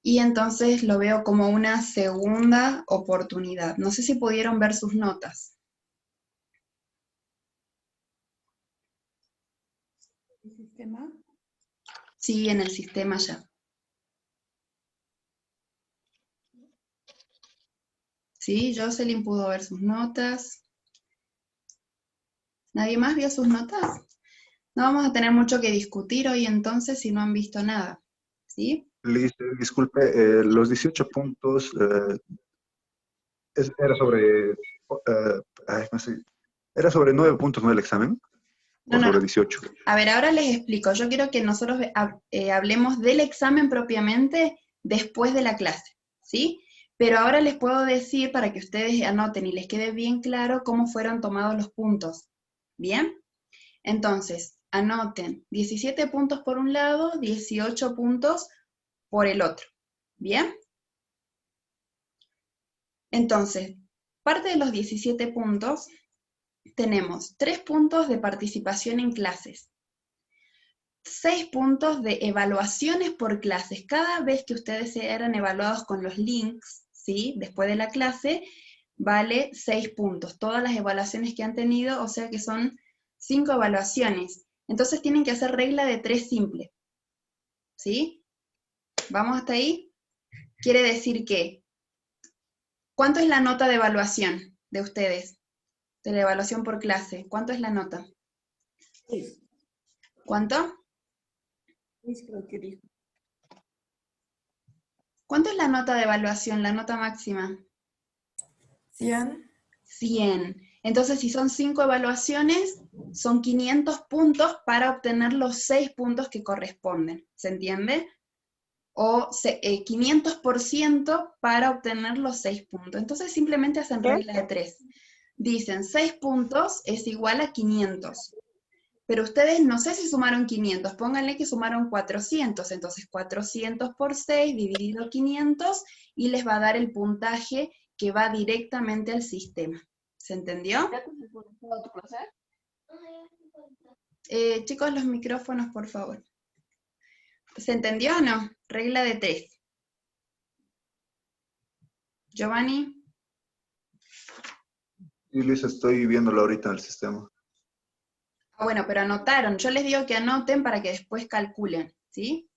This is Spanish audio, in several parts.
y entonces lo veo como una segunda oportunidad. No sé si pudieron ver sus notas. ¿El sistema? Sí, en el sistema ya. Sí, Jocelyn pudo ver sus notas. ¿Nadie más vio sus notas? No vamos a tener mucho que discutir hoy entonces si no han visto nada. ¿Sí? Liz, disculpe, los 18 puntos era sobre, no sé, era sobre 9 puntos, ¿no? El examen, No, o no, sobre no. 18. A ver, ahora les explico. Yo quiero que nosotros hablemos del examen propiamente después de la clase, ¿sí? Pero ahora les puedo decir para que ustedes anoten y les quede bien claro cómo fueron tomados los puntos. ¿Bien? Entonces, anoten 17 puntos por un lado, 18 puntos por el otro. ¿Bien? Entonces, parte de los 17 puntos, tenemos 3 puntos de participación en clases, 6 puntos de evaluaciones por clases. Cada vez que ustedes eran evaluados con los links, ¿sí? Después de la clase, vale 6 puntos. Todas las evaluaciones que han tenido, o sea que son 5 evaluaciones. Entonces tienen que hacer regla de 3 simple. ¿Sí? ¿Vamos hasta ahí? Quiere decir que, ¿cuánto es la nota de evaluación de ustedes? De la evaluación por clase. ¿Cuánto es la nota? 6. ¿Cuánto? 6 creo que dijo. ¿Cuánto es la nota de evaluación, la nota máxima? 100. 100. Entonces, si son 5 evaluaciones, son 500 puntos para obtener los 6 puntos que corresponden. ¿Se entiende? O 500% para obtener los 6 puntos. Entonces, simplemente hacen regla de 3. Dicen 6 puntos es igual a 500. Pero ustedes no sé si sumaron 500, pónganle que sumaron 400, entonces 400 por 6 dividido 500 y les va a dar el puntaje que va directamente al sistema. ¿Se entendió? Chicos, los micrófonos, por favor. ¿Se entendió o no? Regla de 3. Giovanni. Y Liz, estoy viéndolo ahorita en el sistema. Ah, bueno, pero anotaron. Yo les digo que anoten para que después calculen, ¿sí?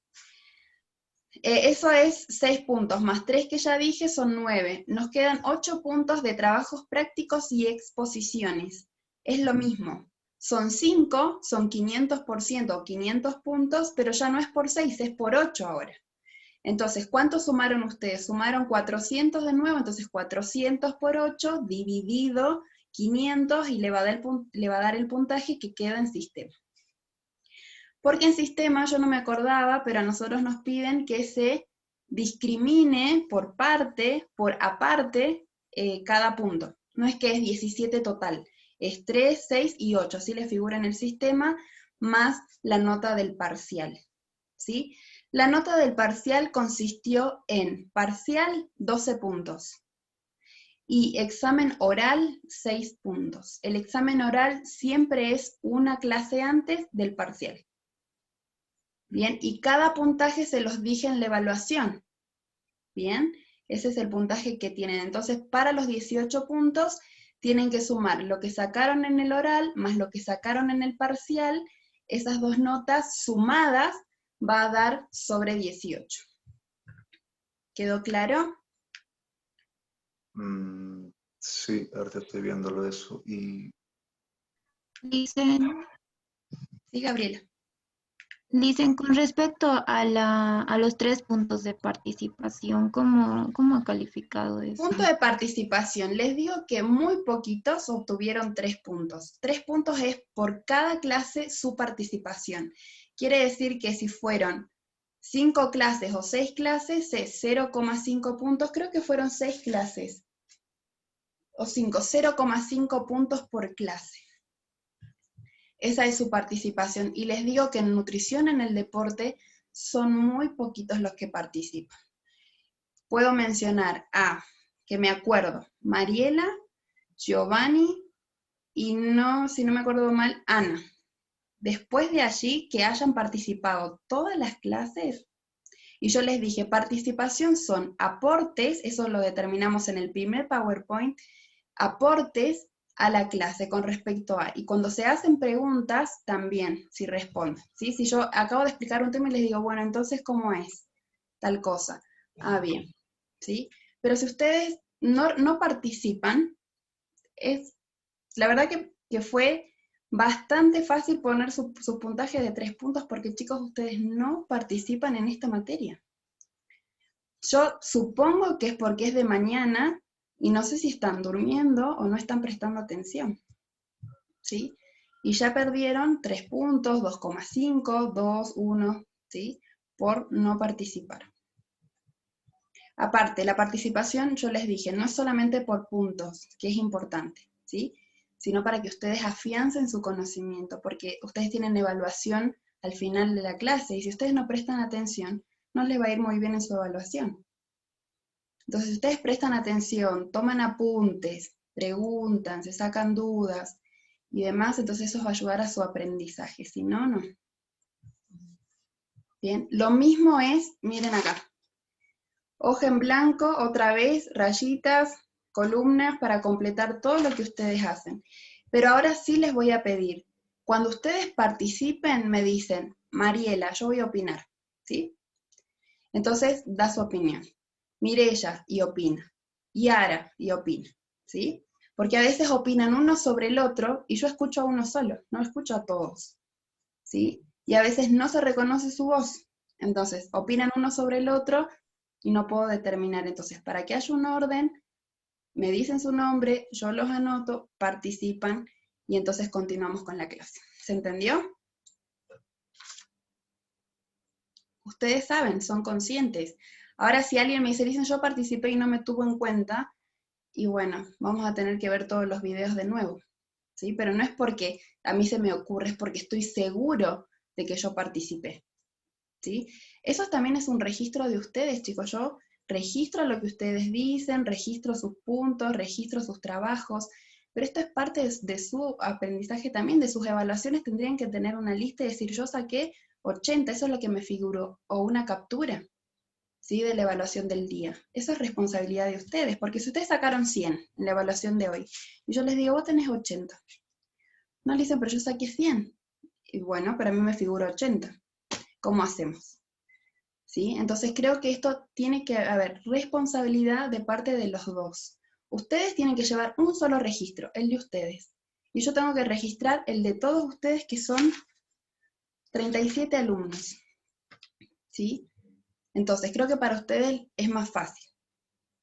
Eso es 6 puntos, más 3 que ya dije son 9. Nos quedan 8 puntos de trabajos prácticos y exposiciones. Es lo mismo. Son 5, son 500% o 500 puntos, pero ya no es por 6, es por 8 ahora. Entonces, ¿cuánto sumaron ustedes? Sumaron 400 de nuevo, entonces 400 por 8 dividido 500 y le va a dar el puntaje que queda en sistema. Porque en sistema yo no me acordaba, pero a nosotros nos piden que se discrimine por parte, por aparte, cada punto. No es que es 17 total, es 3, 6 y 8, así les figura en el sistema, más la nota del parcial. ¿Sí? La nota del parcial consistió en parcial 12 puntos y examen oral 6 puntos. El examen oral siempre es una clase antes del parcial. Bien, y cada puntaje se los dije en la evaluación. Bien, ese es el puntaje que tienen. Entonces, para los 18 puntos, tienen que sumar lo que sacaron en el oral más lo que sacaron en el parcial. Esas dos notas sumadas va a dar sobre 18. ¿Quedó claro? Sí, ahorita estoy viéndolo eso. Y Dicen, Sí, Gabriela. dicen con respecto a los 3 puntos de participación, ¿cómo ha calificado eso? Punto de participación. Les digo que muy poquitos obtuvieron 3 puntos. 3 puntos es por cada clase su participación. Quiere decir que si fueron 5 clases o 6 clases, es 0,5 puntos. Creo que fueron 6 clases. O 5, 0,5 puntos por clase. Esa es su participación. Y les digo que en nutrición, en el deporte, son muy poquitos los que participan. Puedo mencionar que me acuerdo, Mariela, Giovanni y no, si no me acuerdo mal, Ana. Después de allí, que hayan participado todas las clases, Y yo les dije, participación son aportes, eso lo determinamos en el primer PowerPoint, aportes a la clase con respecto a, y cuando se hacen preguntas, también, si responden, ¿sí? Si yo acabo de explicar un tema y les digo, bueno, entonces, ¿cómo es tal cosa? Ah, bien, ¿sí? Pero si ustedes no participan, la verdad que fue bastante fácil poner su puntaje de 3 puntos, porque chicos, ustedes no participan en esta materia. Yo supongo que es porque es de mañana, y no sé si están durmiendo o no están prestando atención, ¿sí? Y ya perdieron 3 puntos, 2,5, 2, 1, ¿sí? Por no participar. Aparte, la participación, yo les dije, no es solamente por puntos, que es importante, ¿sí? Sino para que ustedes afiancen su conocimiento, porque ustedes tienen evaluación al final de la clase, y si ustedes no prestan atención, no les va a ir muy bien en su evaluación. Entonces, si ustedes prestan atención, toman apuntes, preguntan, se sacan dudas y demás, entonces eso va a ayudar a su aprendizaje, si no, no. Bien, lo mismo es, miren acá, hoja en blanco, otra vez, rayitas, columnas para completar todo lo que ustedes hacen. Pero ahora sí les voy a pedir, cuando ustedes participen, me dicen, Mariela, yo voy a opinar, ¿sí? Entonces, da su opinión. Mireya, y opina. Yara, y opina, ¿sí? Porque a veces opinan uno sobre el otro, y yo escucho a uno solo, no escucho a todos, ¿sí? Y a veces no se reconoce su voz. Entonces, opinan uno sobre el otro, y no puedo determinar. Entonces, para que haya un orden, me dicen su nombre, yo los anoto, participan, y entonces continuamos con la clase. ¿Se entendió? Ustedes saben, son conscientes. Ahora si alguien me dice, dicen yo participé y no me tuvo en cuenta, y bueno, vamos a tener que ver todos los videos de nuevo, ¿sí? Pero no es porque a mí se me ocurre, es porque estoy seguro de que yo participé, ¿sí? Eso también es un registro de ustedes, chicos. Yo registro lo que ustedes dicen, registro sus puntos, registro sus trabajos, pero esto es parte de su aprendizaje también, de sus evaluaciones tendrían que tener una lista y decir, yo saqué 80, eso es lo que me figuró, o una captura, ¿sí? De la evaluación del día. Eso es responsabilidad de ustedes, porque si ustedes sacaron 100 en la evaluación de hoy, y yo les digo, vos tenés 80, no le dicen, pero yo saqué 100, y bueno, pero a mí me figura 80, ¿cómo hacemos? ¿Sí? Entonces creo que esto tiene que haber responsabilidad de parte de los dos. Ustedes tienen que llevar un solo registro, el de ustedes, y yo tengo que registrar el de todos ustedes, que son 37 alumnos, ¿sí? Entonces, creo que para ustedes es más fácil.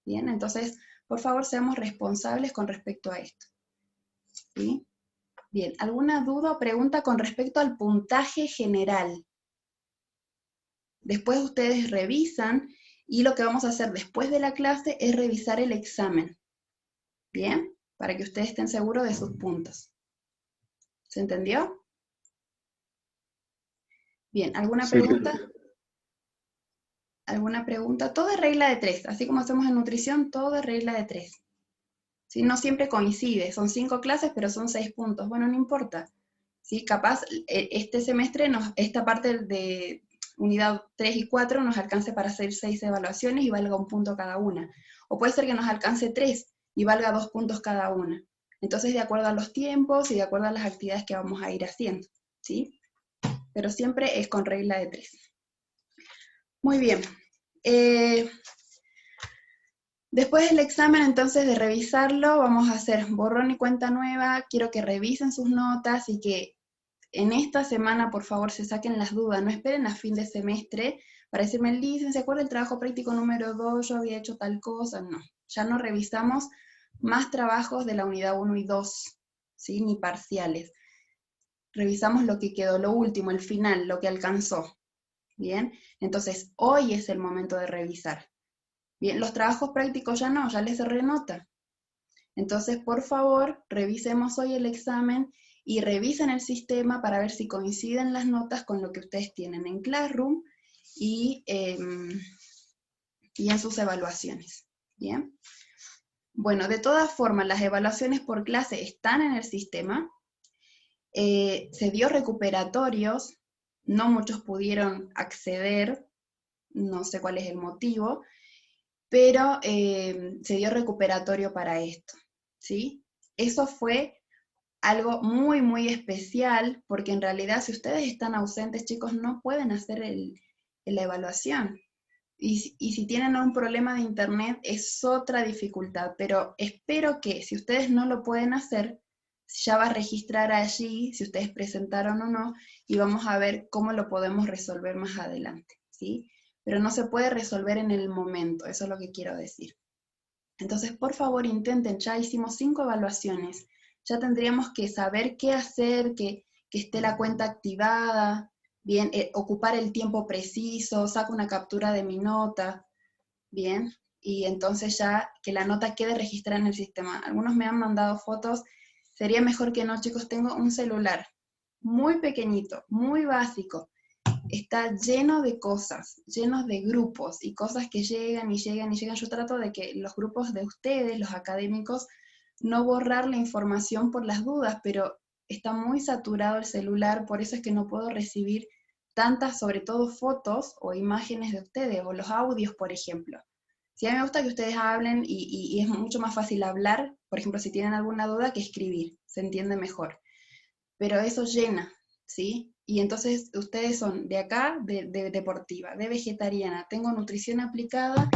Bien, entonces, por favor, seamos responsables con respecto a esto. ¿Sí? Bien, ¿alguna duda o pregunta con respecto al puntaje general? Después ustedes revisan, y lo que vamos a hacer después de la clase es revisar el examen. Bien, para que ustedes estén seguros de sus puntos. ¿Se entendió? Bien, ¿alguna Sí, pregunta? ¿Alguna pregunta? Todo es regla de 3, así como hacemos en nutrición, todo es regla de 3. ¿Sí? No siempre coincide, son 5 clases, pero son 6 puntos. Bueno, no importa. ¿Sí? Capaz este semestre, esta parte de unidad 3 y 4 nos alcance para hacer 6 evaluaciones y valga 1 punto cada una. O puede ser que nos alcance 3 y valga 2 puntos cada una. Entonces, de acuerdo a los tiempos y de acuerdo a las actividades que vamos a ir haciendo, ¿sí? Pero siempre es con regla de 3. Muy bien. Después del examen, entonces, de revisarlo, vamos a hacer borrón y cuenta nueva. Quiero que revisen sus notas y que en esta semana, por favor, se saquen las dudas. No esperen a fin de semestre para decirme, Liz, ¿se acuerda el trabajo práctico número 2? Yo había hecho tal cosa. No, ya no revisamos más trabajos de la unidad 1 y 2, ¿sí? Ni parciales. Revisamos lo que quedó, lo último, el final, lo que alcanzó. ¿Bien? Entonces, hoy es el momento de revisar. Bien, los trabajos prácticos ya no, ya les cerré nota. Entonces, por favor, revisemos hoy el examen y revisen el sistema para ver si coinciden las notas con lo que ustedes tienen en Classroom y en sus evaluaciones. ¿Bien? Bueno, de todas formas, las evaluaciones por clase están en el sistema. Se dio recuperatorios, no muchos pudieron acceder, no sé cuál es el motivo, pero se dio recuperatorio para esto, ¿sí? Eso fue algo muy, muy especial, porque en realidad si ustedes están ausentes, chicos, no pueden hacer la evaluación. Y si tienen un problema de internet es otra dificultad, pero espero que si ustedes no lo pueden hacer, ya va a registrar allí si ustedes presentaron o no, y vamos a ver cómo lo podemos resolver más adelante, ¿sí? Pero no se puede resolver en el momento, eso es lo que quiero decir. Entonces, por favor, intenten, ya hicimos 5 evaluaciones, ya tendríamos que saber qué hacer, que esté la cuenta activada, bien, ocupar el tiempo preciso, saco una captura de mi nota, bien, y entonces ya que la nota quede registrada en el sistema. Algunos me han mandado fotos, sería mejor que no, chicos, tengo un celular muy pequeñito, muy básico, está lleno de cosas, llenos de grupos y cosas que llegan y llegan y llegan. Yo trato de que los grupos de ustedes, los académicos, no borrar la información por las dudas, pero está muy saturado el celular, por eso es que no puedo recibir tantas, sobre todo fotos o imágenes de ustedes, o los audios, por ejemplo. Sí, a mí me gusta que ustedes hablen y es mucho más fácil hablar, por ejemplo, si tienen alguna duda, que escribir, se entiende mejor. Pero eso llena, ¿sí? Y entonces ustedes son de acá, de deportiva, de vegetariana, tengo nutrición aplicada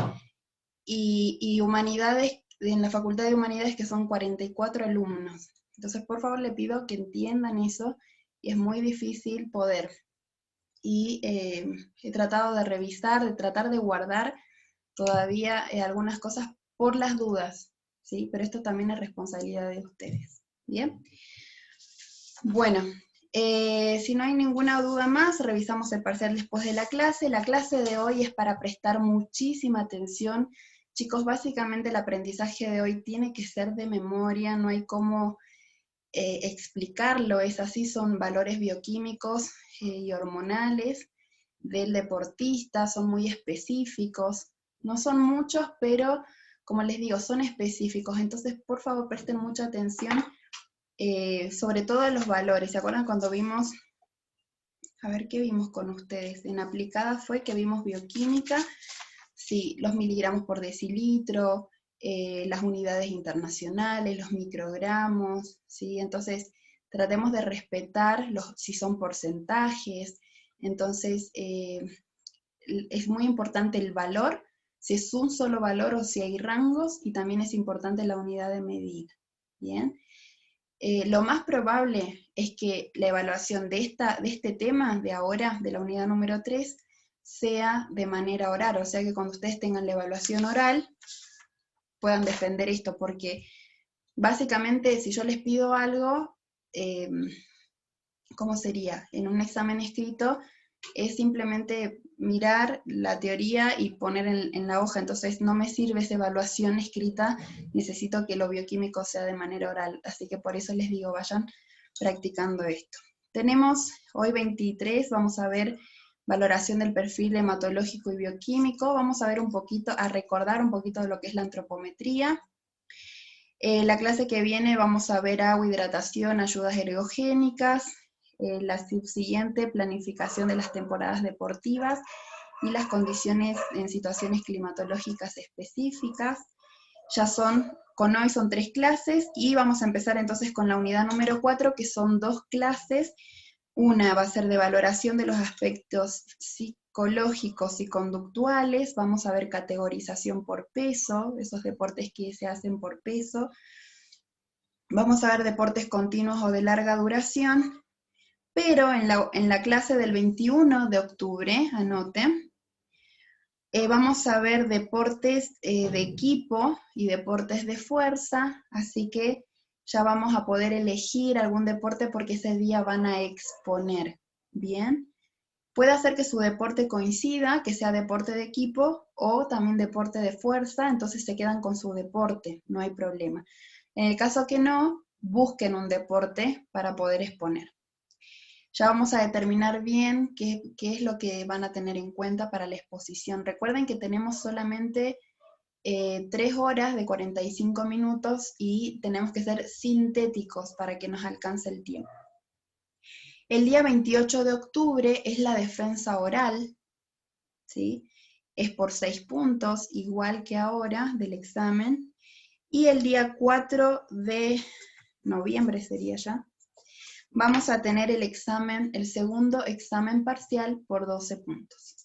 y humanidades, en la Facultad de Humanidades que son 44 alumnos. Entonces, por favor, le pido que entiendan eso, y es muy difícil poder. Y he tratado de revisar, de tratar de guardar todavía algunas cosas por las dudas, ¿sí? Pero esto también es responsabilidad de ustedes, ¿bien? Bueno, si no hay ninguna duda más, revisamos el parcial después de la clase. La clase de hoy es para prestar muchísima atención. Chicos, básicamente el aprendizaje de hoy tiene que ser de memoria, no hay cómo explicarlo, es así, son valores bioquímicos y hormonales del deportista, son muy específicos, no son muchos, pero como les digo, son específicos, entonces por favor presten mucha atención, sobre todo los valores. ¿Se acuerdan cuando vimos, a ver qué vimos con ustedes? En aplicada fue que vimos bioquímica, sí, los miligramos por decilitro, las unidades internacionales, los microgramos, ¿sí? Entonces, tratemos de respetar si son porcentajes. Entonces, es muy importante el valor, si es un solo valor o si hay rangos, y también es importante la unidad de medida, ¿bien? Lo más probable es que la evaluación de este tema de ahora, de la unidad número 3, sea de manera oral, o sea que cuando ustedes tengan la evaluación oral, puedan defender esto, porque básicamente si yo les pido algo, ¿cómo sería? En un examen escrito es simplemente mirar la teoría y poner en la hoja, entonces no me sirve esa evaluación escrita, necesito que lo bioquímico sea de manera oral, así que por eso les digo, vayan practicando esto. Tenemos hoy 23, vamos a ver valoración del perfil hematológico y bioquímico, vamos a ver un poquito, a recordar un poquito de lo que es la antropometría. La clase que viene vamos a ver agua, hidratación, ayudas ergogénicas, la subsiguiente planificación de las temporadas deportivas y las condiciones en situaciones climatológicas específicas. Ya con hoy son 3 clases, y vamos a empezar entonces con la unidad número 4, que son 2 clases. Una va a ser de valoración de los aspectos psicológicos y conductuales, vamos a ver categorización por peso, esos deportes que se hacen por peso. Vamos a ver deportes continuos o de larga duración, pero en la clase del 21 de octubre, anoten, vamos a ver deportes de equipo y deportes de fuerza, así que ya vamos a poder elegir algún deporte porque ese día van a exponer, ¿bien? Puede hacer que su deporte coincida, que sea deporte de equipo o también deporte de fuerza, entonces se quedan con su deporte, no hay problema. En el caso que no, busquen un deporte para poder exponer. Ya vamos a determinar bien qué es lo que van a tener en cuenta para la exposición. Recuerden que tenemos solamente 3 horas de 45 minutos y tenemos que ser sintéticos para que nos alcance el tiempo. El día 28 de octubre es la defensa oral, ¿sí? es por 6 puntos, igual que ahora del examen. Y el día 4 de noviembre sería ya, vamos a tener el examen, el segundo examen parcial por 12 puntos.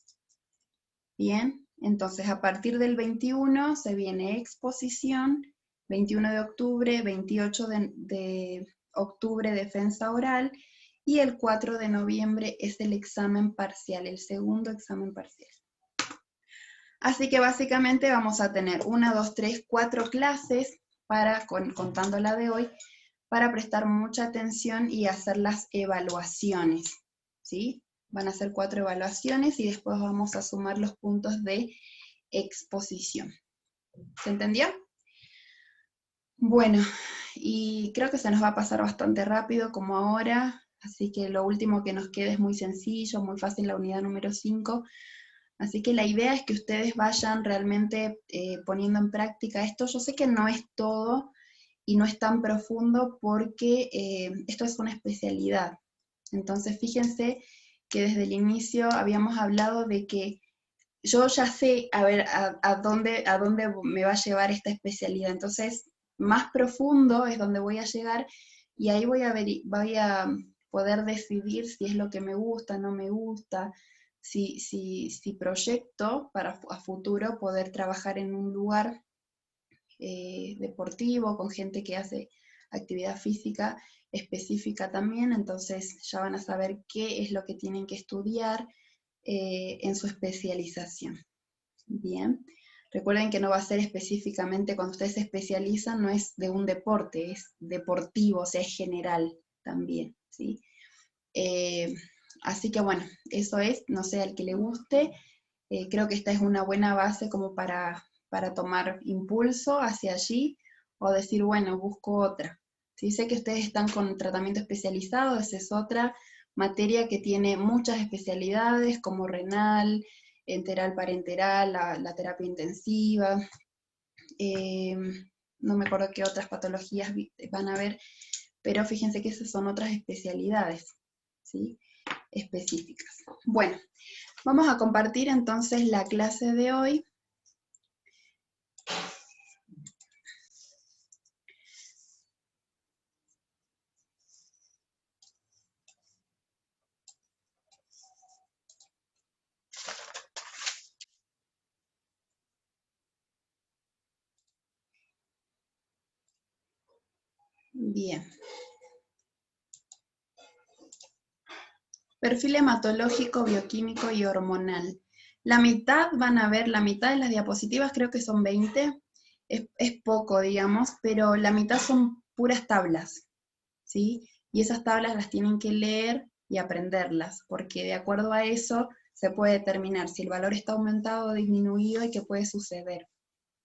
Bien, entonces a partir del 21 se viene exposición, 21 de octubre, 28 de octubre defensa oral, y el 4 de noviembre es el examen parcial, el segundo examen parcial. Así que básicamente vamos a tener 1, 2, 3, 4 clases, contando la de hoy, para prestar mucha atención y hacer las evaluaciones, ¿sí? Van a ser 4 evaluaciones y después vamos a sumar los puntos de exposición. ¿Se entendió? Bueno, y creo que se nos va a pasar bastante rápido como ahora, así que lo último que nos queda es muy sencillo, muy fácil, la unidad número 5. Así que la idea es que ustedes vayan realmente poniendo en práctica esto. Yo sé que no es todo y no es tan profundo porque esto es una especialidad. Entonces fíjense que desde el inicio habíamos hablado de que yo ya sé a dónde me va a llevar esta especialidad. Entonces, más profundo es donde voy a llegar y ahí voy a poder decidir si es lo que me gusta, no me gusta, si proyecto para a futuro poder trabajar en un lugar deportivo, con gente que hace actividad física específica también, entonces ya van a saber qué es lo que tienen que estudiar en su especialización. Bien, recuerden que no va a ser específicamente, cuando ustedes se especializan, no es de un deporte, es deportivo, o sea, es general también, ¿sí? Así que bueno, eso es, no sé, al que le guste, creo que esta es una buena base como para tomar impulso hacia allí, o decir, bueno, busco otra. ¿Sí? Sé que ustedes están con tratamiento especializado, esa es otra materia que tiene muchas especialidades, como renal, enteral, parenteral, la terapia intensiva, no me acuerdo qué otras patologías van a ver, pero fíjense que esas son otras especialidades, ¿sí? Específicas. Bueno, vamos a compartir entonces la clase de hoy. Bien. Perfil hematológico, bioquímico y hormonal. La mitad van a ver, la mitad de las diapositivas, creo que son 20, es poco, digamos, pero la mitad son puras tablas, ¿sí? Y esas tablas las tienen que leer y aprenderlas, porque de acuerdo a eso se puede determinar si el valor está aumentado o disminuido y qué puede suceder.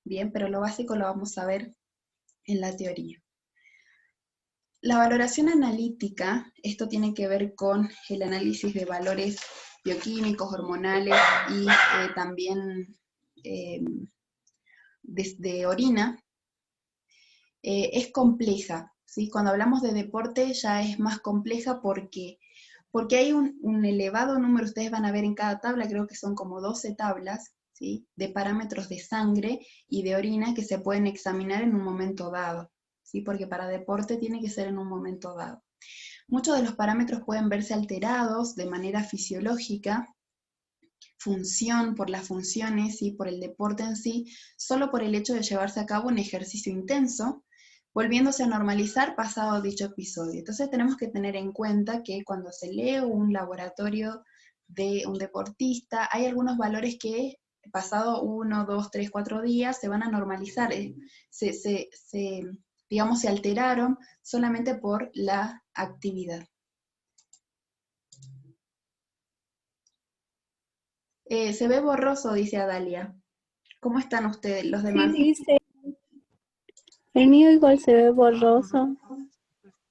Bien, pero lo básico lo vamos a ver en la teoría. La valoración analítica, esto tiene que ver con el análisis de valores bioquímicos, hormonales y también de orina, es compleja, ¿sí? Cuando hablamos de deporte ya es más compleja porque hay un elevado número, ustedes van a ver en cada tabla, creo que son como 12 tablas, ¿sí? De parámetros de sangre y de orina que se pueden examinar en un momento dado, ¿sí? Porque para deporte tiene que ser en un momento dado. Muchos de los parámetros pueden verse alterados de manera fisiológica, por las funciones y por el deporte en sí, solo por el hecho de llevarse a cabo un ejercicio intenso, volviéndose a normalizar pasado dicho episodio. Entonces tenemos que tener en cuenta que cuando se lee un laboratorio de un deportista, hay algunos valores que pasado 1, 2, 3, 4 días se van a normalizar, digamos, se alteraron solamente por la actividad. Se ve borroso, dice Adalia. ¿Cómo están ustedes, los demás? Sí, dice. El mío igual se ve borroso.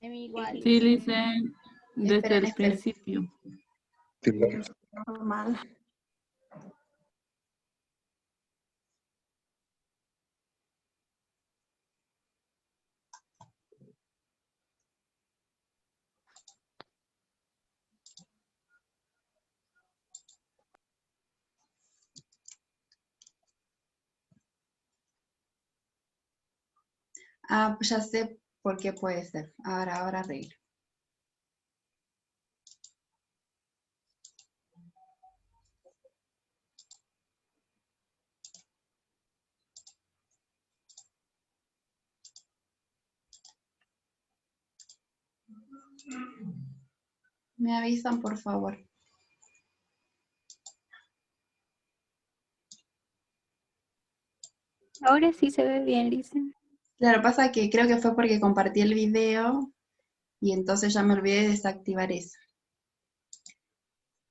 Sí, dicen desde el principio. Normal. Ah, ya sé por qué puede ser. Ahora arreglo. Me avisan, por favor. Ahora sí se ve bien, Lisen. Claro, pasa que creo que fue porque compartí el video y entonces ya me olvidé de desactivar eso.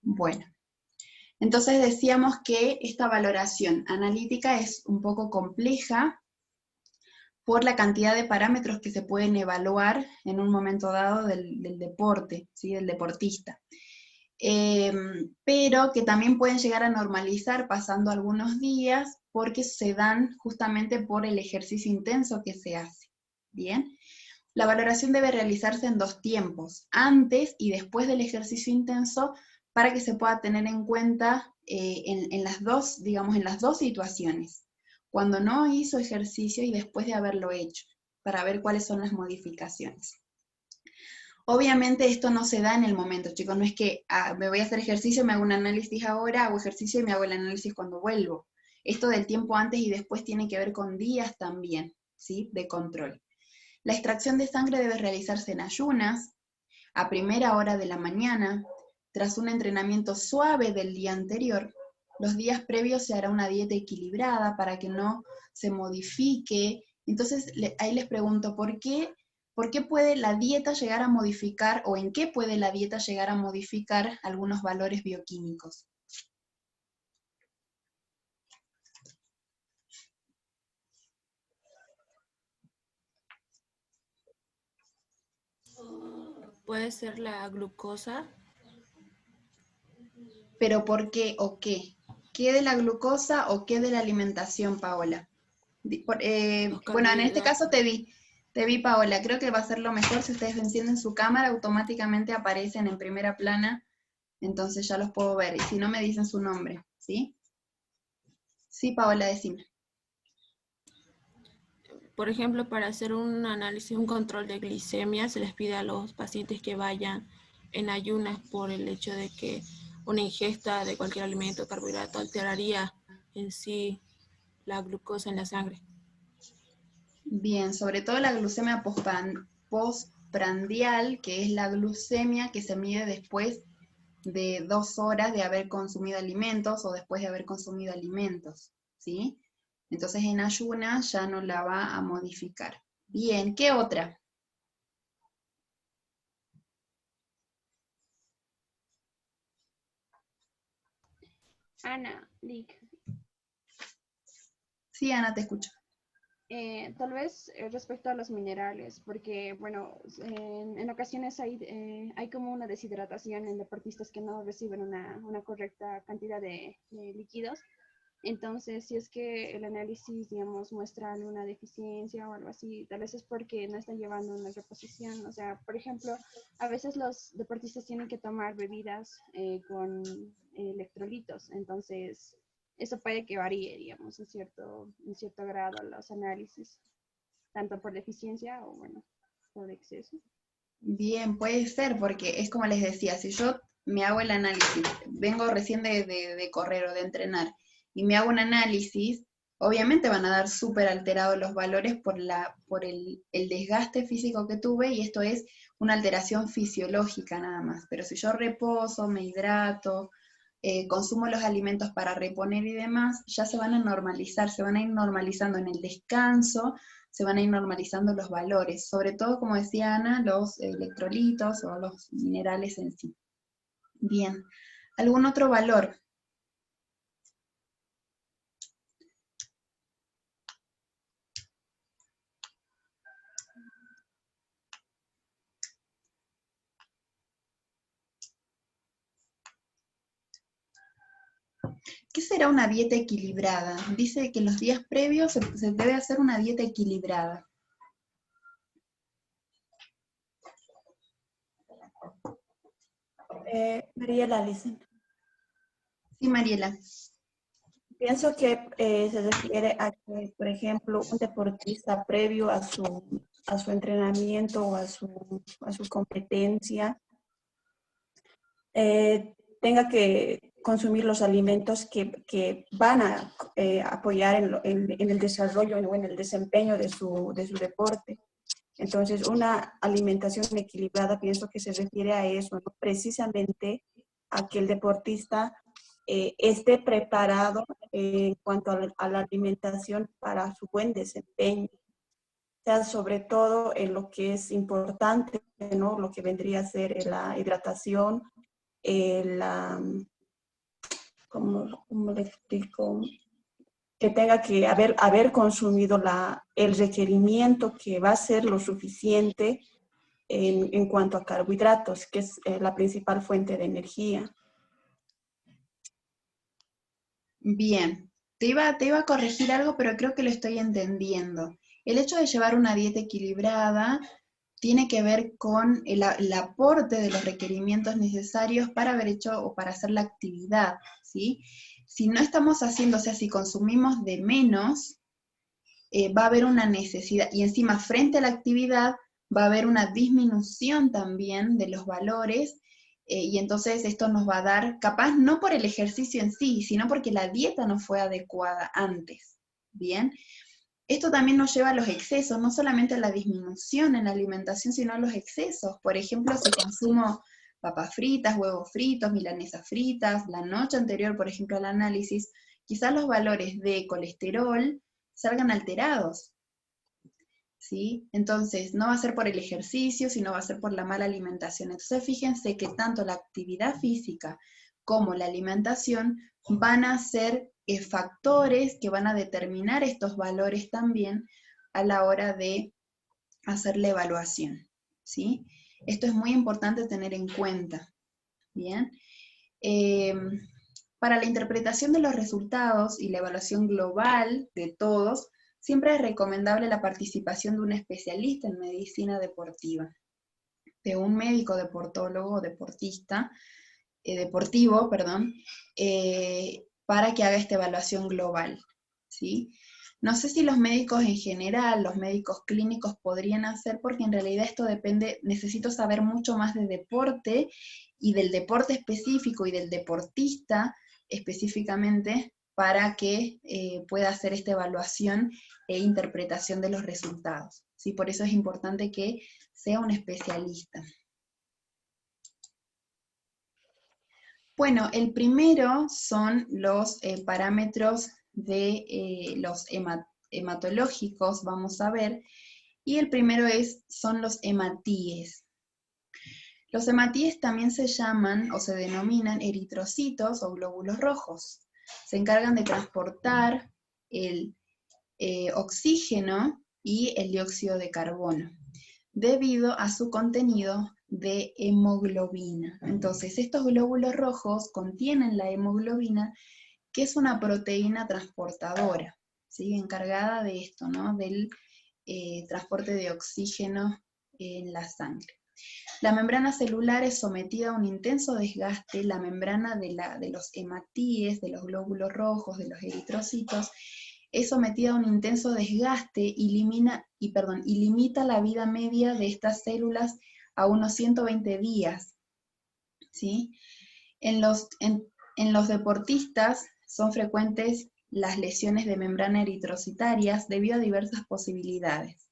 Bueno, entonces decíamos que esta valoración analítica es un poco compleja por la cantidad de parámetros que se pueden evaluar en un momento dado del deporte, ¿sí? Del deportista. Pero que también pueden llegar a normalizar pasando algunos días porque se dan justamente por el ejercicio intenso que se hace. Bien, la valoración debe realizarse en 2 tiempos, antes y después del ejercicio intenso, para que se pueda tener en cuenta en las dos, digamos, en las dos situaciones, cuando no hizo ejercicio y después de haberlo hecho, para ver cuáles son las modificaciones. Obviamente esto no se da en el momento, chicos, no es que me voy a hacer ejercicio, me hago un análisis ahora, hago ejercicio y me hago el análisis cuando vuelvo. Esto del tiempo antes y después tiene que ver con días también, ¿sí? De control. La extracción de sangre debe realizarse en ayunas, a primera hora de la mañana, tras un entrenamiento suave del día anterior. Los días previos se hará una dieta equilibrada para que no se modifique. Entonces, ahí les pregunto, ¿por qué puede la dieta llegar a modificar, o en qué puede la dieta llegar a modificar algunos valores bioquímicos? Puede ser la glucosa. ¿Pero por qué o qué? ¿Qué de la glucosa o qué de la alimentación, Paola? Bueno, en este caso te vi, Paola. Creo que va a ser lo mejor si ustedes encienden su cámara, automáticamente aparecen en primera plana, entonces ya los puedo ver. Y si no, me dicen su nombre, ¿sí? Sí, Paola, decime. Por ejemplo, para hacer un análisis, un control de glicemia, se les pide a los pacientes que vayan en ayunas por el hecho de que una ingesta de cualquier alimento, carbohidrato, alteraría en sí la glucosa en la sangre. Bien, sobre todo la glucemia postprandial, que es la glucemia que se mide después de 2 horas de haber consumido alimentos o después de haber consumido alimentos, ¿sí? Entonces en ayunas ya no la va a modificar. Bien, ¿qué otra? Ana, Lick, Sí, Ana, te escucho. tal vez respecto a los minerales, porque bueno, en ocasiones hay como una deshidratación en deportistas que no reciben una correcta cantidad de líquidos. Entonces, si es que el análisis, digamos, muestra alguna deficiencia o algo así, tal vez es porque no están llevando una reposición. O sea, por ejemplo, a veces los deportistas tienen que tomar bebidas con electrolitos. Entonces, eso puede que varíe, digamos, en cierto grado los análisis, tanto por deficiencia o, bueno, por exceso. Bien, puede ser, porque es como les decía, si yo me hago el análisis, vengo recién de correr o de entrenar, y me hago un análisis, obviamente van a dar súper alterados los valores por el desgaste físico que tuve, y esto es una alteración fisiológica nada más. Pero si yo reposo, me hidrato, consumo los alimentos para reponer y demás, ya se van a normalizar, se van a ir normalizando en el descanso, se van a ir normalizando los valores, sobre todo, como decía Ana, los electrolitos o los minerales en sí. Bien, ¿algún otro valor? ¿Qué será una dieta equilibrada? Dice que en los días previos se debe hacer una dieta equilibrada. Mariela, listen. Sí, Mariela. Ok, Pienso que se refiere a que, por ejemplo, un deportista previo a su entrenamiento o a su competencia tenga que consumir los alimentos que van a apoyar en el desarrollo o en el desempeño de su deporte. Entonces, una alimentación equilibrada, pienso que se refiere a eso, ¿no? Precisamente a que el deportista esté preparado en cuanto a la alimentación para su buen desempeño. O sea, sobre todo en lo que es importante, ¿no? Lo que vendría a ser la hidratación, ¿cómo le explico? Que tenga que haber consumido el requerimiento que va a ser lo suficiente en cuanto a carbohidratos, que es la principal fuente de energía. Bien, te iba a corregir algo, pero creo que lo estoy entendiendo. El hecho de llevar una dieta equilibrada tiene que ver con el aporte de los requerimientos necesarios para haber hecho o para hacer la actividad, ¿sí? Si no estamos haciendo, o sea, si consumimos de menos, va a haber una necesidad, y encima frente a la actividad va a haber una disminución también de los valores, y entonces esto nos va a dar, capaz no por el ejercicio en sí, sino porque la dieta no fue adecuada antes, ¿bien? Esto también nos lleva a los excesos, no solamente a la disminución en la alimentación, sino a los excesos. Por ejemplo, si consumo papas fritas, huevos fritos, milanesas fritas, la noche anterior, por ejemplo, al análisis, quizás los valores de colesterol salgan alterados, ¿sí? Entonces, no va a ser por el ejercicio, sino va a ser por la mala alimentación. Entonces, fíjense que tanto la actividad física como la alimentación van a ser factores que van a determinar estos valores también a la hora de hacer la evaluación, ¿sí? Esto es muy importante tener en cuenta, ¿bien? Para la interpretación de los resultados y la evaluación global de todos, siempre es recomendable la participación de un especialista en medicina deportiva, de un médico deportólogo o deportista, deportivo, para que haga esta evaluación global, ¿sí? No sé si los médicos en general, los médicos clínicos podrían hacer, porque en realidad esto depende, necesito saber mucho más de deporte y del deporte específico y del deportista específicamente para que pueda hacer esta evaluación e interpretación de los resultados, ¿sí? Por eso es importante que sea un especialista. Bueno, el primero son los parámetros de los hematológicos, vamos a ver, y el primero son los hematíes. Los hematíes también se llaman o se denominan eritrocitos o glóbulos rojos. Se encargan de transportar el oxígeno y el dióxido de carbono, debido a su contenido de hemoglobina. Entonces, estos glóbulos rojos contienen la hemoglobina, que es una proteína transportadora, ¿sí? Encargada de esto, ¿no? Del transporte de oxígeno en la sangre. La membrana celular es sometida a un intenso desgaste, la membrana de los hematíes, de los glóbulos rojos, de los eritrocitos, es sometida a un intenso desgaste y limita la vida media de estas células a unos 120 días, ¿sí? En los deportistas son frecuentes las lesiones de membrana eritrocitarias debido a diversas posibilidades.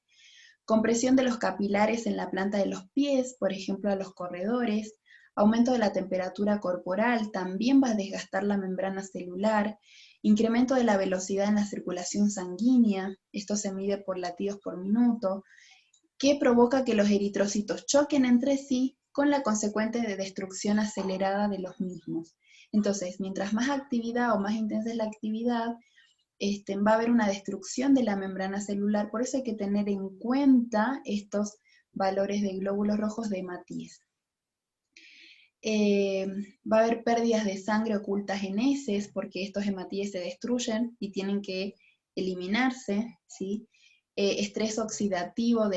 Compresión de los capilares en la planta de los pies, por ejemplo a los corredores, aumento de la temperatura corporal, también va a desgastar la membrana celular, incremento de la velocidad en la circulación sanguínea, esto se mide por latidos por minuto, que provoca que los eritrocitos choquen entre sí con la consecuente destrucción acelerada de los mismos. Entonces, mientras más actividad o más intensa es la actividad, va a haber una destrucción de la membrana celular, por eso hay que tener en cuenta estos valores de glóbulos rojos de hematíes. Va a haber pérdidas de sangre ocultas en heces, porque estos hematíes se destruyen y tienen que eliminarse, ¿sí? estrés oxidativo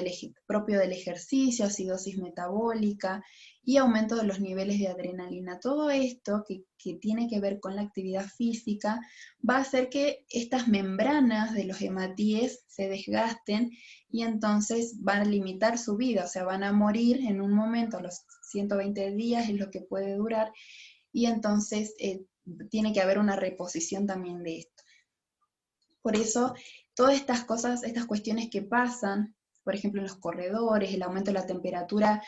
propio del ejercicio, acidosis metabólica y aumento de los niveles de adrenalina. Todo esto que tiene que ver con la actividad física va a hacer que estas membranas de los hematíes se desgasten y entonces van a limitar su vida, o sea, van a morir en un momento, a los 120 días es lo que puede durar, y entonces tiene que haber una reposición también de esto. Por eso, todas estas cosas, estas cuestiones que pasan, por ejemplo en los corredores, el aumento de la temperatura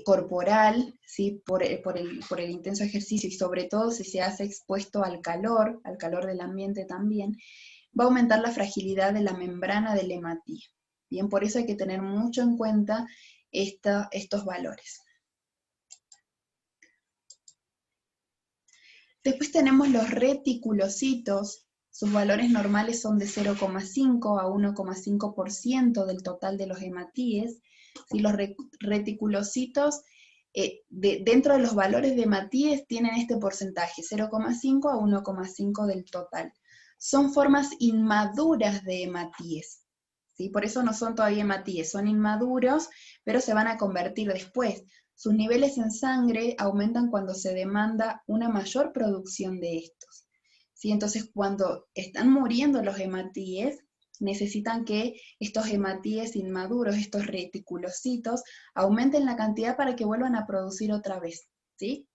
corporal, ¿sí? por el intenso ejercicio, y sobre todo si se hace expuesto al calor del ambiente también, va a aumentar la fragilidad de la membrana del hematíe. Bien, por eso hay que tener mucho en cuenta estos valores. Después tenemos los reticulocitos. Sus valores normales son de 0,5 a 1,5% del total de los hematíes. ¿Sí? Los reticulocitos, dentro de los valores de hematíes, tienen este porcentaje, 0,5 a 1,5 del total. Son formas inmaduras de hematíes. ¿Sí? Por eso no son todavía hematíes, son inmaduros, pero se van a convertir después. Sus niveles en sangre aumentan cuando se demanda una mayor producción de estos. ¿Sí? Entonces, cuando están muriendo los hematíes, necesitan que estos hematíes inmaduros, estos reticulocitos, aumenten la cantidad para que vuelvan a producir otra vez. ¿Sí?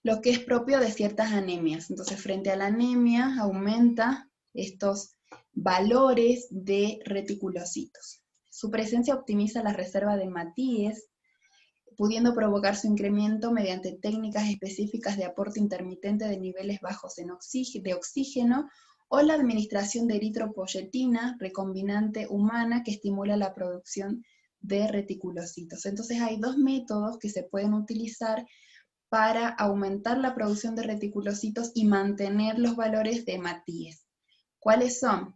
Lo que es propio de ciertas anemias. Entonces, frente a la anemia, aumenta estos valores de reticulocitos. Su presencia optimiza la reserva de hematíes, pudiendo provocar su incremento mediante técnicas específicas de aporte intermitente de niveles bajos de oxígeno, o la administración de eritropoyetina, recombinante humana, que estimula la producción de reticulocitos. Entonces hay dos métodos que se pueden utilizar para aumentar la producción de reticulocitos y mantener los valores de hematíes. ¿Cuáles son?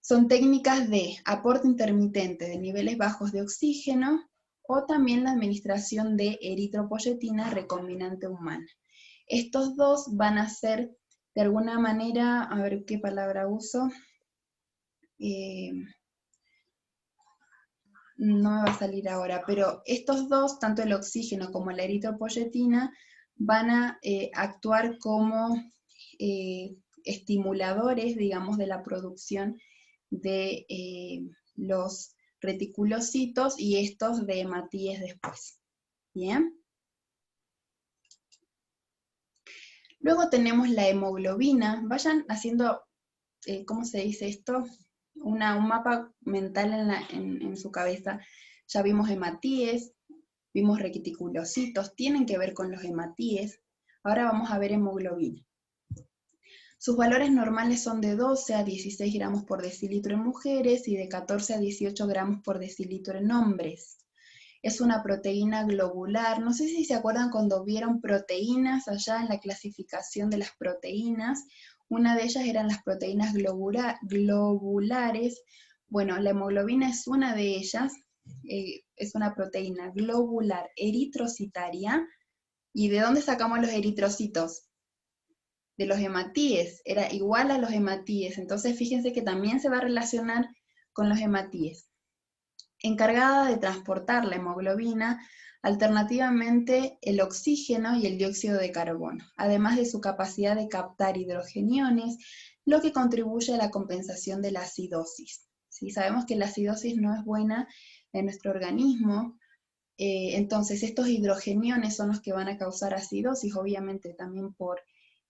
Son técnicas de aporte intermitente de niveles bajos de oxígeno, o también la administración de eritropoyetina recombinante humana. Estos dos van a ser, de alguna manera, a ver qué palabra uso, no me va a salir ahora, pero estos dos, tanto el oxígeno como la eritropoyetina, van a actuar como estimuladores, digamos, de la producción de los reticulocitos y estos de hematíes después. ¿Bien? Luego tenemos la hemoglobina. Vayan haciendo, ¿cómo se dice esto? Un mapa mental en su cabeza. Ya vimos hematíes, vimos reticulocitos, tienen que ver con los hematíes. Ahora vamos a ver hemoglobina. Sus valores normales son de 12 a 16 gramos por decilitro en mujeres y de 14 a 18 gramos por decilitro en hombres. Es una proteína globular. No sé si se acuerdan cuando vieron proteínas allá en la clasificación de las proteínas. Una de ellas eran las proteínas globulares. Bueno, la hemoglobina es una de ellas. Es una proteína globular eritrocitaria. ¿Y de dónde sacamos los eritrocitos? De los hematíes. Era igual a los hematíes. Entonces fíjense que también se va a relacionar con los hematíes. Encargada de transportar la hemoglobina, alternativamente el oxígeno y el dióxido de carbono, además de su capacidad de captar hidrogeniones, lo que contribuye a la compensación de la acidosis. ¿Sí? Sabemos que la acidosis no es buena en nuestro organismo, entonces estos hidrogeniones son los que van a causar acidosis, obviamente también por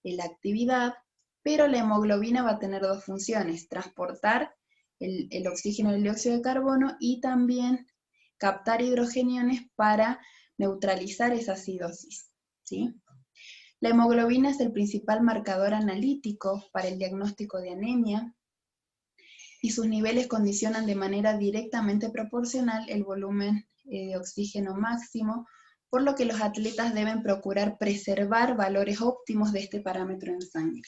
la actividad, pero la hemoglobina va a tener dos funciones: transportar el oxígeno y el dióxido de carbono, y también captar hidrogeniones para neutralizar esa acidosis. ¿Sí? La hemoglobina es el principal marcador analítico para el diagnóstico de anemia, y sus niveles condicionan de manera directamente proporcional el volumen de oxígeno máximo, por lo que los atletas deben procurar preservar valores óptimos de este parámetro en sangre.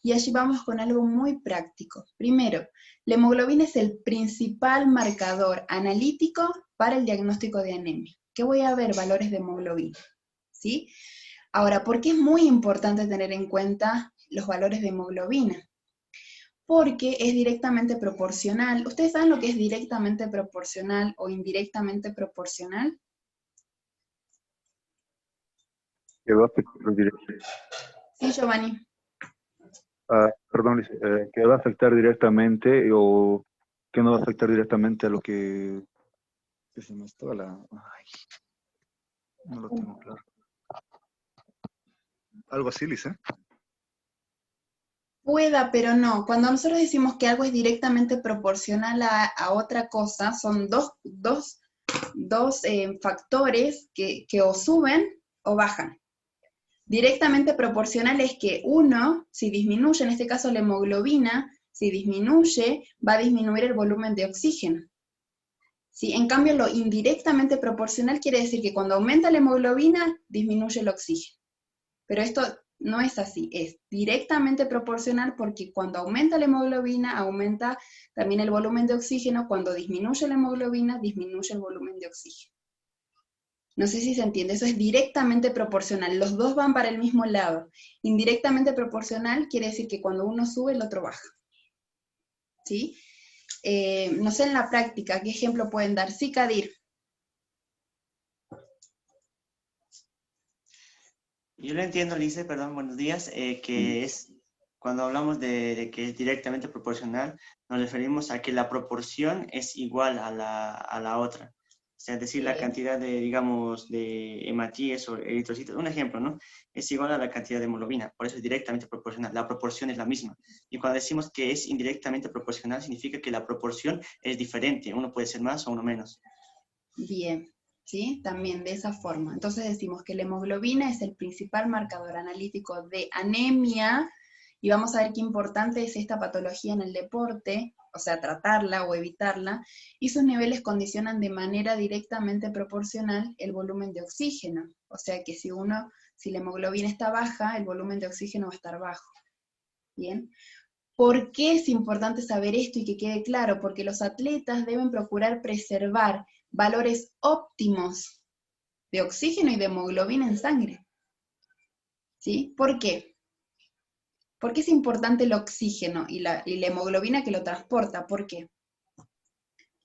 Y allí vamos con algo muy práctico. Primero, la hemoglobina es el principal marcador analítico para el diagnóstico de anemia. ¿Qué voy a ver? Valores de hemoglobina. ¿Sí? Ahora, ¿por qué es muy importante tener en cuenta los valores de hemoglobina? porque es directamente proporcional. ¿Ustedes saben lo que es directamente proporcional o indirectamente proporcional? Que va a afectar directamente. Sí, Giovanni. Perdón, Liz, que va a afectar directamente o que no va a afectar directamente a lo que se me estaba Ay, no lo tengo claro. Algo así, Liz, ¿eh? Pueda, pero no. Cuando nosotros decimos que algo es directamente proporcional a otra cosa, son dos factores que o suben o bajan. Directamente proporcional es que uno, si disminuye, en este caso la hemoglobina, si disminuye, va a disminuir el volumen de oxígeno. ¿Sí? En cambio, lo indirectamente proporcional quiere decir que cuando aumenta la hemoglobina, disminuye el oxígeno. Pero esto no es así, es directamente proporcional porque cuando aumenta la hemoglobina, aumenta también el volumen de oxígeno, cuando disminuye la hemoglobina, disminuye el volumen de oxígeno. No sé si se entiende, eso es directamente proporcional, los dos van para el mismo lado. Indirectamente proporcional quiere decir que cuando uno sube, el otro baja. ¿Sí? No sé en la práctica, ¿qué ejemplo pueden dar? Sí, Kadir. Yo lo entiendo, Lice, perdón, buenos días, que es, cuando hablamos de que es directamente proporcional, nos referimos a que la proporción es igual a la otra. O sea, es decir, la cantidad de, digamos, de hematíes o eritrocitos, un ejemplo, ¿no? Es igual a la cantidad de hemoglobina, por eso es directamente proporcional, la proporción es la misma. Y cuando decimos que es indirectamente proporcional, significa que la proporción es diferente, uno puede ser más o uno menos. Bien. ¿Sí? También de esa forma. Entonces decimos que la hemoglobina es el principal marcador analítico de anemia, y vamos a ver qué importante es esta patología en el deporte, o sea, tratarla o evitarla, y sus niveles condicionan de manera directamente proporcional el volumen de oxígeno. O sea que si la hemoglobina está baja, el volumen de oxígeno va a estar bajo. Bien. ¿Por qué es importante saber esto y que quede claro? Porque los atletas deben procurar preservar valores óptimos de oxígeno y de hemoglobina en sangre. ¿Sí? ¿Por qué? ¿Por qué es importante el oxígeno y la hemoglobina que lo transporta? ¿Por qué?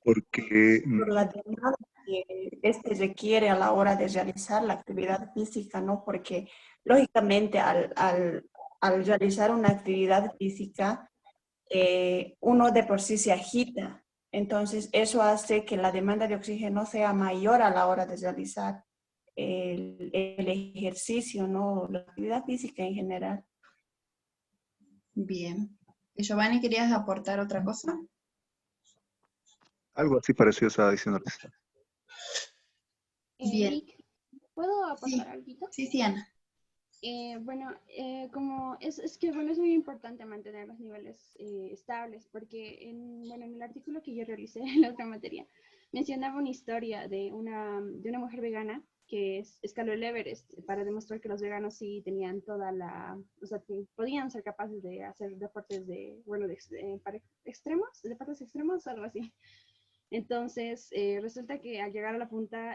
Porque Por la demanda que este requiere a la hora de realizar la actividad física, ¿no? Porque lógicamente al realizar una actividad física, uno de por sí se agita. Entonces eso hace que la demanda de oxígeno sea mayor a la hora de realizar el ejercicio, ¿no? La actividad física en general. Bien. Giovanni, ¿querías aportar otra cosa? algo así parecido estaba diciéndoles. Bien. Vic, ¿puedo aportar algo? Sí, Ana. Bueno, como es que bueno, es muy importante mantener los niveles estables, porque en el artículo que yo realicé en la otra materia, mencionaba una historia de una mujer vegana que escaló el Everest para demostrar que los veganos sí tenían o sea, que podían ser capaces de hacer deportes para deportes extremos, algo así. Entonces, resulta que al llegar a la punta,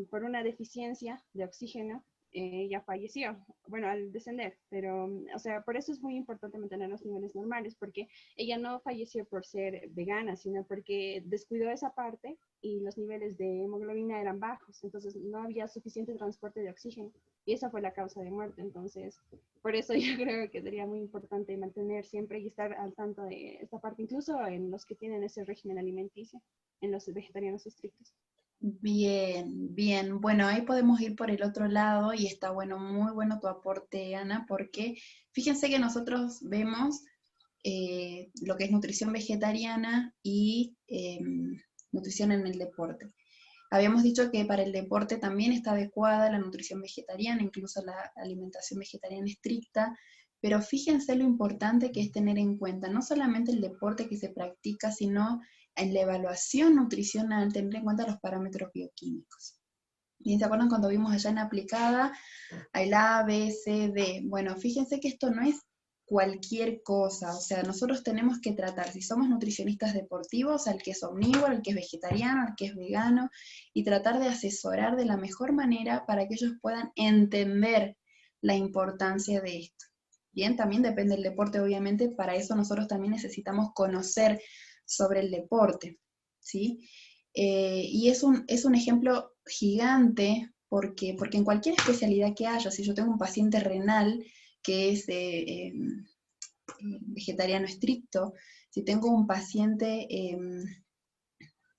por una deficiencia de oxígeno, ella falleció, bueno, al descender, pero, o sea, por eso es muy importante mantener los niveles normales, porque ella no falleció por ser vegana, sino porque descuidó esa parte y los niveles de hemoglobina eran bajos, entonces no había suficiente transporte de oxígeno, y esa fue la causa de muerte. Entonces, por eso yo creo que sería muy importante mantener siempre y estar al tanto de esta parte, incluso en los que tienen ese régimen alimenticio, en los vegetarianos estrictos. Bien, bien. Bueno, ahí podemos ir por el otro lado y está bueno, muy bueno tu aporte, Ana, porque fíjense que nosotros vemos lo que es nutrición vegetariana y nutrición en el deporte. Habíamos dicho que para el deporte también está adecuada la nutrición vegetariana, incluso la alimentación vegetariana estricta, pero fíjense lo importante que es tener en cuenta no solamente el deporte que se practica, sino en la evaluación nutricional, tener en cuenta los parámetros bioquímicos. Bien, ¿se acuerdan cuando vimos allá en aplicada el A, B, C, D? Bueno, fíjense que esto no es cualquier cosa, o sea, nosotros tenemos que tratar, si somos nutricionistas deportivos, al que es omnívoro, al que es vegetariano, al que es vegano, y tratar de asesorar de la mejor manera para que ellos puedan entender la importancia de esto. Bien, también depende del deporte, obviamente, para eso nosotros también necesitamos conocer sobre el deporte, ¿sí? Y es un ejemplo gigante porque en cualquier especialidad que haya, si yo tengo un paciente renal que es vegetariano estricto, si tengo un paciente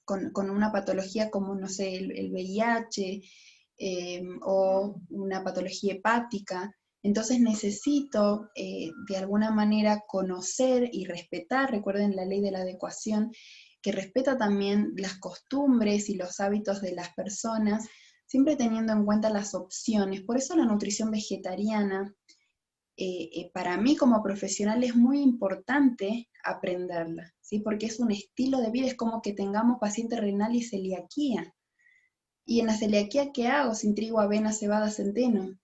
con una patología como, no sé, el VIH o una patología hepática, entonces necesito de alguna manera conocer y respetar, recuerden la ley de la adecuación, que respeta también las costumbres y los hábitos de las personas, siempre teniendo en cuenta las opciones. Por eso la nutrición vegetariana, para mí como profesional es muy importante aprenderla, ¿sí? Porque es un estilo de vida, es como que tengamos paciente renal y celiaquía. Y en la celiaquía, ¿qué hago? Sin trigo, avena, cebada, centeno.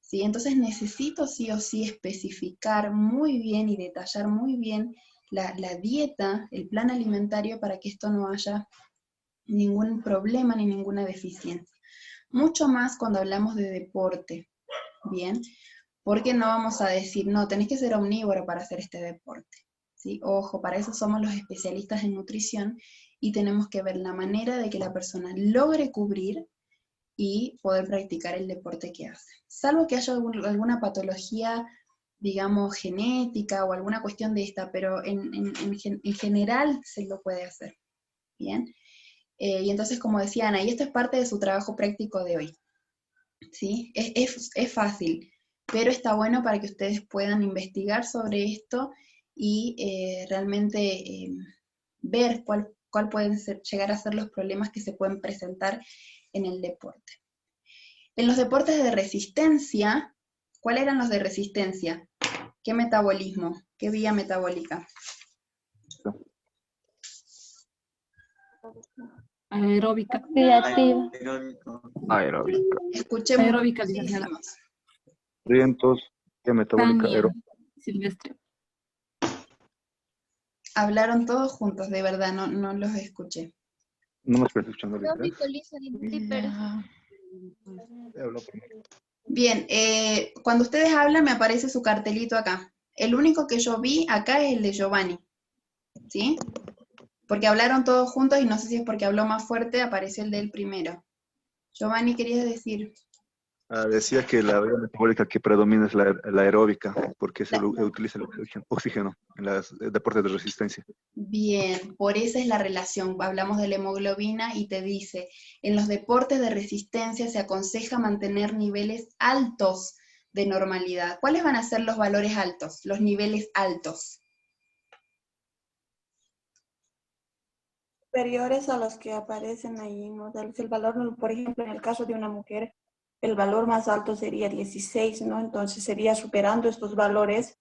¿Sí? Entonces necesito sí o sí especificar muy bien y detallar muy bien la dieta, el plan alimentario para que esto no haya ningún problema ni ninguna deficiencia. Mucho más cuando hablamos de deporte, ¿bien? Porque no vamos a decir, no, tenés que ser omnívoro para hacer este deporte, ¿sí? Ojo, para eso somos los especialistas en nutrición y tenemos que ver la manera de que la persona logre cubrir y poder practicar el deporte que hace. Salvo que haya alguna patología, digamos, genética o alguna cuestión de esta, pero en general se lo puede hacer, ¿bien? Y entonces, como decía Ana, y esto es parte de su trabajo práctico de hoy, ¿sí? Es fácil, pero está bueno para que ustedes puedan investigar sobre esto y realmente ver cuál pueden llegar a ser los problemas que se pueden presentar en el deporte. En los deportes de resistencia, ¿cuáles eran los de resistencia? ¿Qué metabolismo? ¿Qué vía metabólica? Aeróbica. Creativa. Aeróbica. Escuchemos Aeróbica, licenciada. muchísimos. Vientos, vía metabólica, Tania aeróbica. Silvestre. Hablaron todos juntos, de verdad, no los escuché. No me estoy escuchando ahorita. Bien, cuando ustedes hablan me aparece su cartelito acá. El único que yo vi acá es el de Giovanni, ¿sí? Porque hablaron todos juntos y no sé si es porque habló más fuerte, apareció el de él primero. Giovanni, querías decir. Decía que la vía metabólica que predomina es la aeróbica, porque se utiliza el oxígeno en los deportes de resistencia. Bien, por esa es la relación. Hablamos de la hemoglobina y te dice, en los deportes de resistencia se aconseja mantener niveles altos de normalidad. ¿Cuáles van a ser los valores altos, los niveles altos? Superiores a los que aparecen ahí, ¿no? El valor, por ejemplo, en el caso de una mujer, el valor más alto sería 16, ¿no? Entonces sería superando estos valores,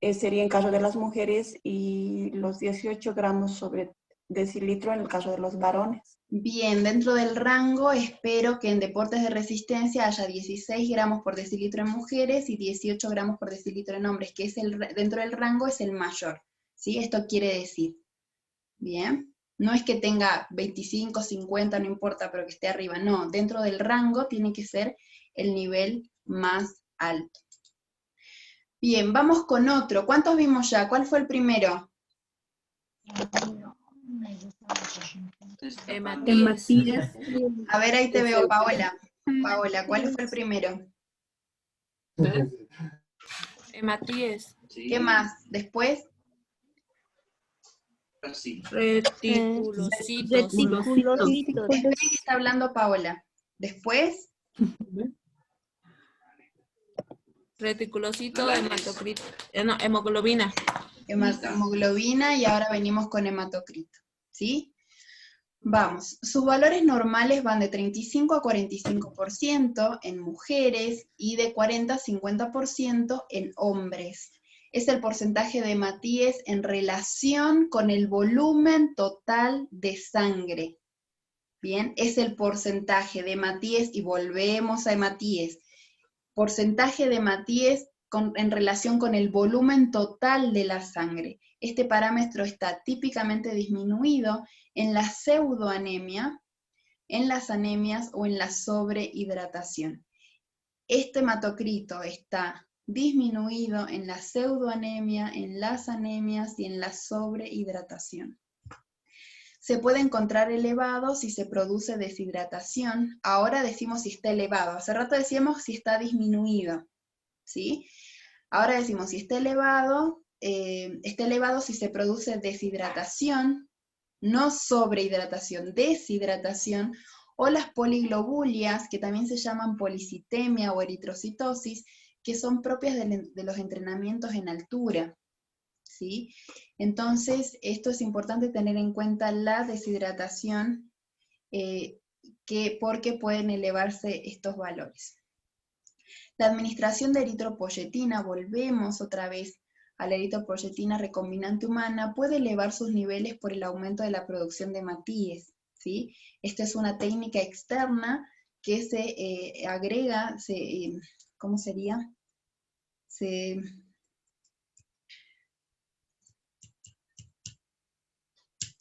sería en caso de las mujeres y los 18 gramos sobre decilitro en el caso de los varones. Bien, dentro del rango espero que en deportes de resistencia haya 16 gramos por decilitro en mujeres y 18 gramos por decilitro en hombres, que es dentro del rango es el mayor, ¿sí? Esto quiere decir, bien, no es que tenga 25, 50, no importa, pero que esté arriba, no, dentro del rango tiene que ser el nivel más alto. Bien, vamos con otro. ¿Cuántos vimos ya? ¿Cuál fue el primero? Matías. A ver, ahí te veo, Paola. Paola, ¿cuál fue el primero? Matías. ¿Qué más? Después. Reticulocitos. Reticulocitos. Espera que está hablando Paola. Después. Reticulocito, hematocrito. No, hemoglobina. Hemoglobina y ahora venimos con hematocrito. ¿Sí? Vamos, sus valores normales van de 35 a 45% en mujeres y de 40 a 50% en hombres. Es el porcentaje de hematíes en relación con el volumen total de sangre. Bien, es el porcentaje de hematíes y volvemos a hematíes. Porcentaje de hematíes en relación con el volumen total de la sangre. Este parámetro está típicamente disminuido en la pseudoanemia, en las anemias o en la sobrehidratación. Este hematocrito está disminuido en la pseudoanemia, en las anemias y en la sobrehidratación. Se puede encontrar elevado si se produce deshidratación. Ahora decimos si está elevado. Hace rato decíamos si está disminuido, ¿sí? Ahora decimos si está elevado si se produce deshidratación, no sobrehidratación, deshidratación, o las poliglobulias, que también se llaman policitemia o eritrocitosis, que son propias de los entrenamientos en altura, ¿sí? Entonces, esto es importante tener en cuenta la deshidratación, porque pueden elevarse estos valores. La administración de eritropoyetina, volvemos otra vez a la eritropoyetina recombinante humana, puede elevar sus niveles por el aumento de la producción de hematíes, ¿sí? Esta es una técnica externa que se agrega, ¿cómo sería? Se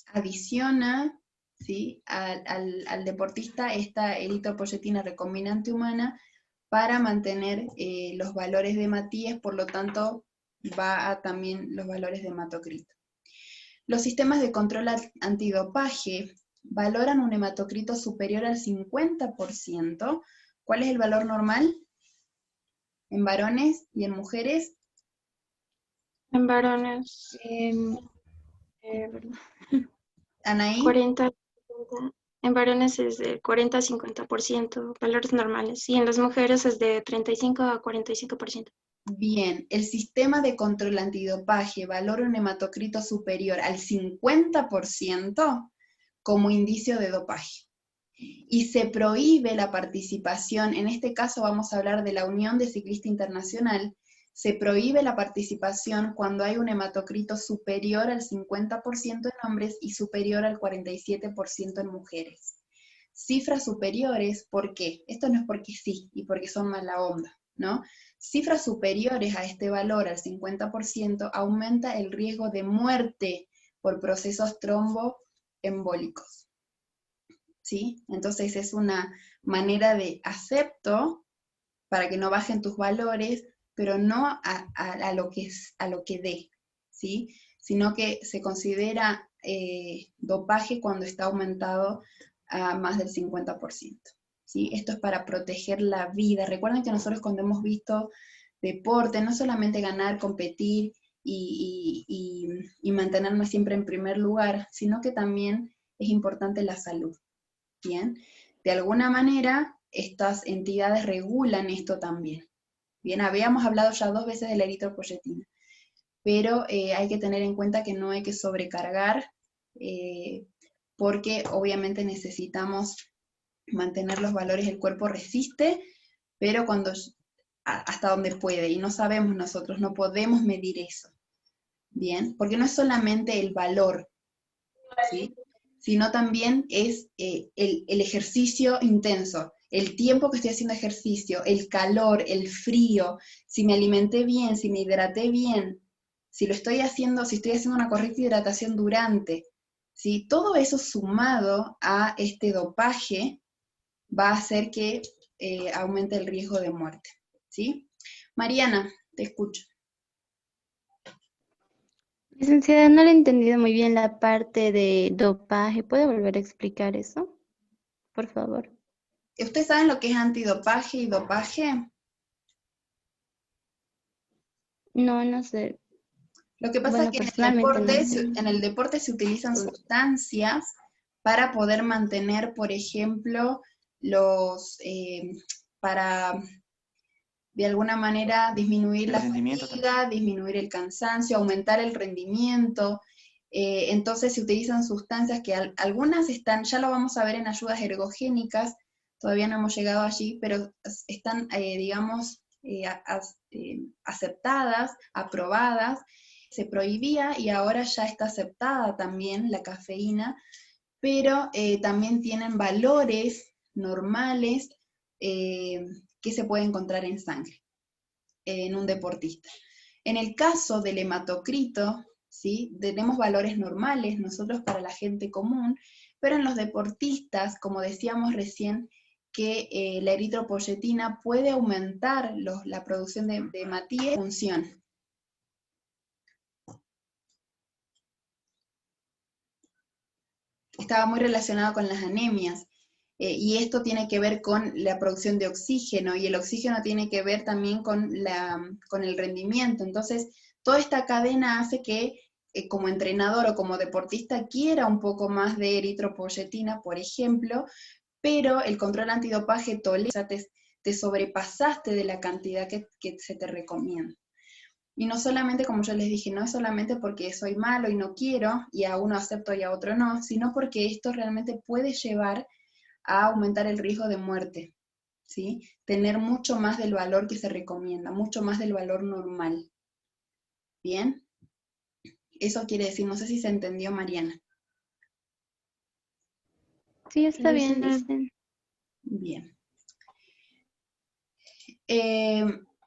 adiciona, ¿sí?, al deportista esta eritropoyetina recombinante humana para mantener los valores de hematíes, por lo tanto va a también los valores de hematocrito. Los sistemas de control antidopaje valoran un hematocrito superior al 50%. ¿Cuál es el valor normal en varones y en mujeres? En varones, Anaí. 40, en varones es de 40 a 50%, valores normales, y en las mujeres es de 35 a 45%. Bien, el sistema de control antidopaje valora un hematocrito superior al 50% como indicio de dopaje. Y se prohíbe la participación, en este caso vamos a hablar de la Unión de Ciclista Internacional, se prohíbe la participación cuando hay un hematocrito superior al 50% en hombres y superior al 47% en mujeres. Cifras superiores, ¿por qué? Esto no es porque sí y porque son mala onda, ¿no? Cifras superiores a este valor, al 50%, aumenta el riesgo de muerte por procesos tromboembólicos, ¿sí? Entonces es una manera de acepto para que no bajen tus valores, pero no a lo que dé, ¿sí? Sino que se considera dopaje cuando está aumentado a más del 50%. ¿Sí? Esto es para proteger la vida. Recuerden que nosotros cuando hemos visto deporte, no solamente ganar, competir y mantenernos siempre en primer lugar, sino que también es importante la salud. ¿Bien? De alguna manera, estas entidades regulan esto también. Bien, habíamos hablado ya 2 veces de la eritropoyetina, pero hay que tener en cuenta que no hay que sobrecargar, porque obviamente necesitamos mantener los valores, el cuerpo resiste, pero hasta donde puede, y no sabemos nosotros, no podemos medir eso, ¿bien? Porque no es solamente el valor, ¿sí?, sino también es el ejercicio intenso, el tiempo que estoy haciendo ejercicio, el calor, el frío, si me alimenté bien, si me hidraté bien, si estoy haciendo una correcta hidratación durante, ¿sí? Todo eso sumado a este dopaje va a hacer que aumente el riesgo de muerte, ¿sí? Mariana, te escucho. Licenciada, no le he entendido muy bien la parte de dopaje. ¿Puede volver a explicar eso? Por favor. ¿Ustedes saben lo que es antidopaje y dopaje? No, no sé. Lo que pasa es que en el deporte se utilizan sustancias para poder mantener, por ejemplo, para de alguna manera disminuir la fatiga, disminuir el cansancio, aumentar el rendimiento. Entonces se utilizan sustancias que algunas están, ya lo vamos a ver en ayudas ergogénicas, todavía no hemos llegado allí, pero están, digamos, aceptadas, aprobadas. Se prohibía y ahora ya está aceptada también la cafeína, pero también tienen valores normales que se puede encontrar en sangre, en un deportista. En el caso del hematocrito, ¿sí?, tenemos valores normales nosotros para la gente común, pero en los deportistas, como decíamos recién, que la eritropoyetina puede aumentar la producción de hematíes en función. Estaba muy relacionado con las anemias, y esto tiene que ver con la producción de oxígeno, y el oxígeno tiene que ver también con el rendimiento. Entonces, toda esta cadena hace que como entrenador o como deportista quiera un poco más de eritropoyetina, por ejemplo, pero el control antidopaje tolera, o sea, te sobrepasaste de la cantidad que se te recomienda. Y no solamente, como yo les dije, no es solamente porque soy malo y no quiero, y a uno acepto y a otro no, sino porque esto realmente puede llevar a aumentar el riesgo de muerte, ¿sí? Tener mucho más del valor que se recomienda, mucho más del valor normal. ¿Bien? Eso quiere decir, no sé si se entendió, Mariana. Sí, está bien, Lisen. Bien.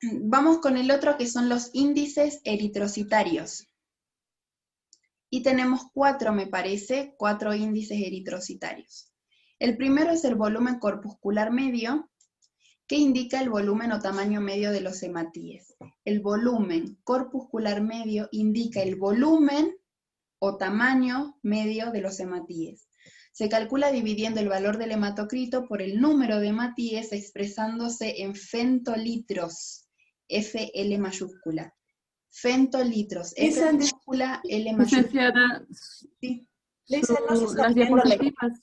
Vamos con el otro, que son los índices eritrocitarios. Y tenemos 4, me parece, 4 índices eritrocitarios. El primero es el volumen corpuscular medio, que indica el volumen o tamaño medio de los hematíes. El volumen corpuscular medio indica el volumen o tamaño medio de los hematíes. Se calcula dividiendo el valor del hematocrito por el número de hematíes expresándose en fentolitros, FL mayúscula. Fentolitros, F mayúscula, L mayúscula. Licenciada, Sí. las diapositivas.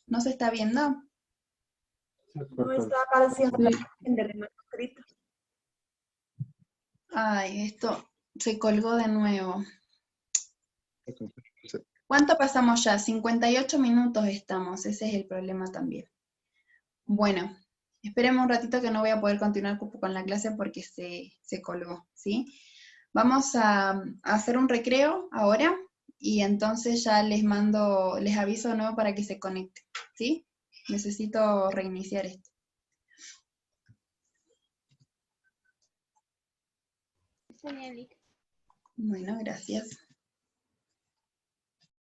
¿No se está viendo? No está apareciendo la imagen del hematocrito. Ay, esto se colgó de nuevo. ¿Cuánto pasamos ya? 58 minutos estamos, ese es el problema también. Bueno, esperemos un ratito que no voy a poder continuar con la clase porque se colgó, ¿sí? Vamos a hacer un recreo ahora y entonces ya les aviso de nuevo para que se conecten, ¿sí? Necesito reiniciar esto. Está bien, Lick. Bueno, gracias.